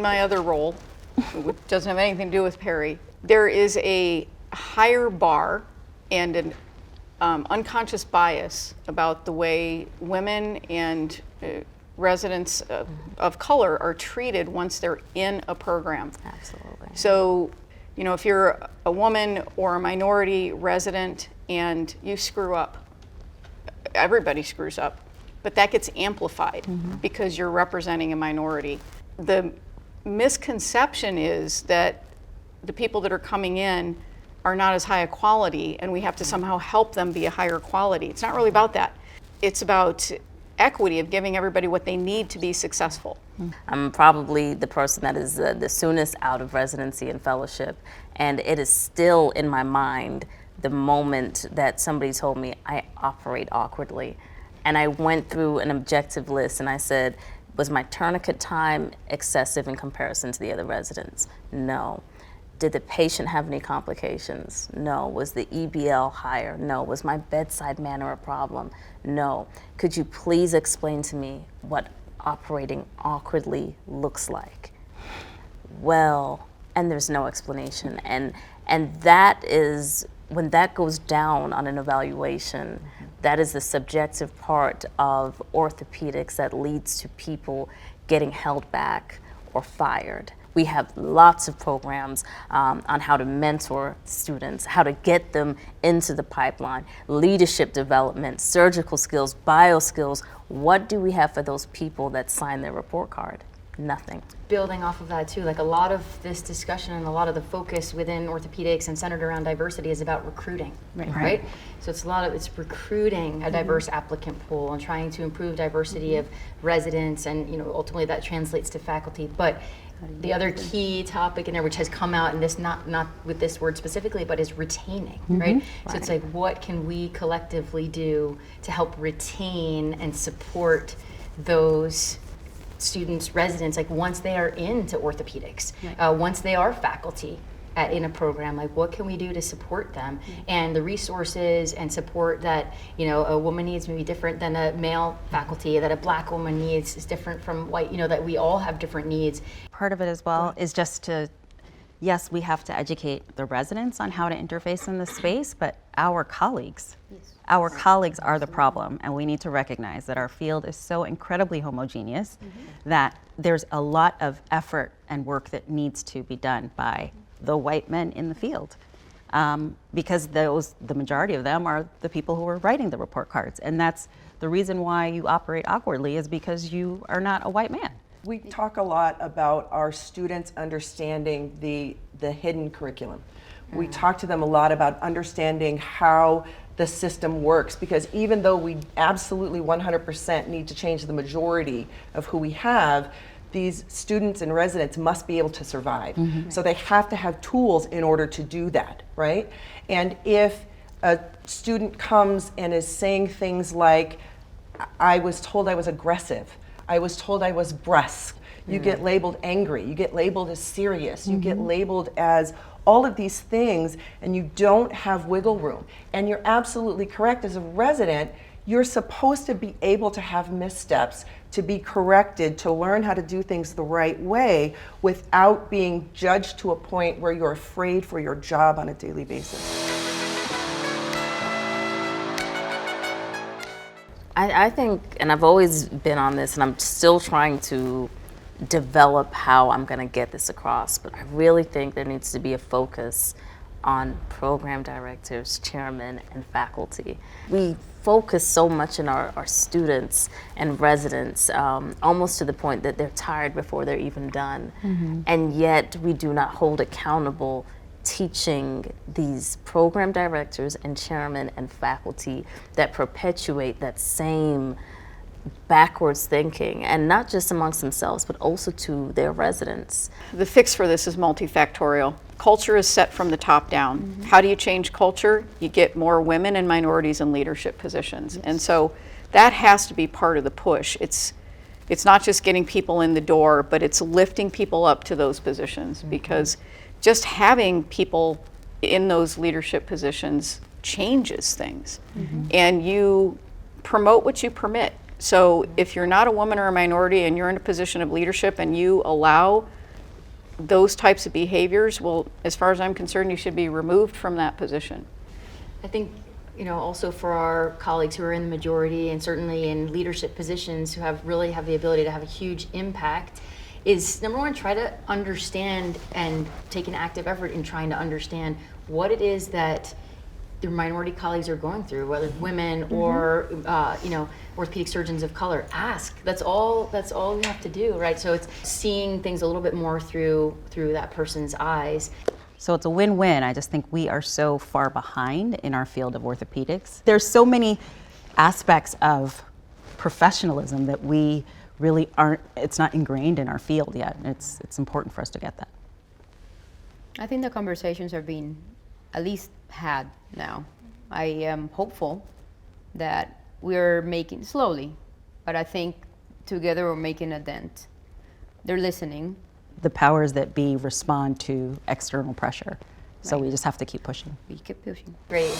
my other role, which doesn't have anything to do with Perry, there is a higher bar and an unconscious bias about the way women and residents of color are treated once they're in a program. Absolutely. So, you know, if you're a woman or a minority resident and you screw up, everybody screws up, but that gets amplified because you're representing a minority. The misconception is that the people that are coming in are not as high a quality and we have to somehow help them be a higher quality. It's not really about that. It's about equity of giving everybody what they need to be successful. I'm probably the person that is the soonest out of residency and fellowship, and it is still in my mind the moment that somebody told me I operate awkwardly. And I went through an objective list and I said, was my tourniquet time excessive in comparison to the other residents? No. Did the patient have any complications? No. Was the EBL higher? No. Was my bedside manner a problem? No. Could you please explain to me what operating awkwardly looks like? Well, and there's no explanation. And that is, when that goes down on an evaluation, that is the subjective part of orthopedics that leads to people getting held back or fired. We have lots of programs on how to mentor students, how to get them into the pipeline, leadership development, surgical skills, bio skills. What do we have for those people that sign their report card? Nothing. Building off of that too, like a lot of this discussion and a lot of the focus within orthopedics and centered around diversity is about recruiting, right? So it's recruiting a diverse applicant pool and trying to improve diversity of residents, and ultimately that translates to faculty. But the other key topic in there, which has come out, and this not with this word specifically, but is retaining, right? So it's like, what can we collectively do to help retain and support those students, residents, like once they are into orthopedics, once they are faculty in a program, like what can we do to support them? And the resources and support that a woman needs may be different than a male faculty, that a black woman needs is different from white, that we all have different needs. Part of it as well is just to, yes, we have to educate the residents on how to interface in the space, but our colleagues, our colleagues are the problem, and we need to recognize that our field is so incredibly homogeneous that there's a lot of effort and work that needs to be done by the white men in the field, because the majority of them are the people who are writing the report cards, and that's the reason why you operate awkwardly, is because you are not a white man. We talk a lot about our students understanding the hidden curriculum. We talk to them a lot about understanding how the system works, because even though we absolutely 100% need to change the majority of who we have, these students and residents must be able to survive. So they have to have tools in order to do that, right? And if a student comes and is saying things like, I was told I was aggressive, I was told I was brusque, you get labeled angry, you get labeled as serious, you get labeled as all of these things, and you don't have wiggle room. And you're absolutely correct, as a resident, you're supposed to be able to have missteps, to be corrected, to learn how to do things the right way without being judged to a point where you're afraid for your job on a daily basis. I think, and I've always been on this, and I'm still trying to develop how I'm going to get this across, but I really think there needs to be a focus on program directors, chairmen, and faculty. We focus so much on our students and residents, almost to the point that they're tired before they're even done. And yet we do not hold accountable teaching these program directors and chairmen and faculty that perpetuate that same backwards thinking, and not just amongst themselves, but also to their residents. The fix for this is multifactorial. Culture is set from the top down. How do you change culture? You get more women and minorities in leadership positions. And so that has to be part of the push. It's not just getting people in the door, but it's lifting people up to those positions, because just having people in those leadership positions changes things. And you promote what you permit. So if you're not a woman or a minority and you're in a position of leadership and you allow those types of behaviors, well, as far as I'm concerned, you should be removed from that position. I think, also for our colleagues who are in the majority and certainly in leadership positions who really have the ability to have a huge impact, is number one, try to understand and take an active effort in trying to understand what it is that their minority colleagues are going through, whether women or orthopedic surgeons of color. Ask. That's all we have to do, right? So it's seeing things a little bit more through that person's eyes. So it's a win-win. I just think we are so far behind in our field of orthopedics. There's so many aspects of professionalism that we really aren't, it's not ingrained in our field yet. It's important for us to get that. I think the conversations are being at least had now. I am hopeful that we're making, slowly, but I think together we're making a dent. They're listening. The powers that be respond to external pressure. So we just have to keep pushing. We keep pushing. Great.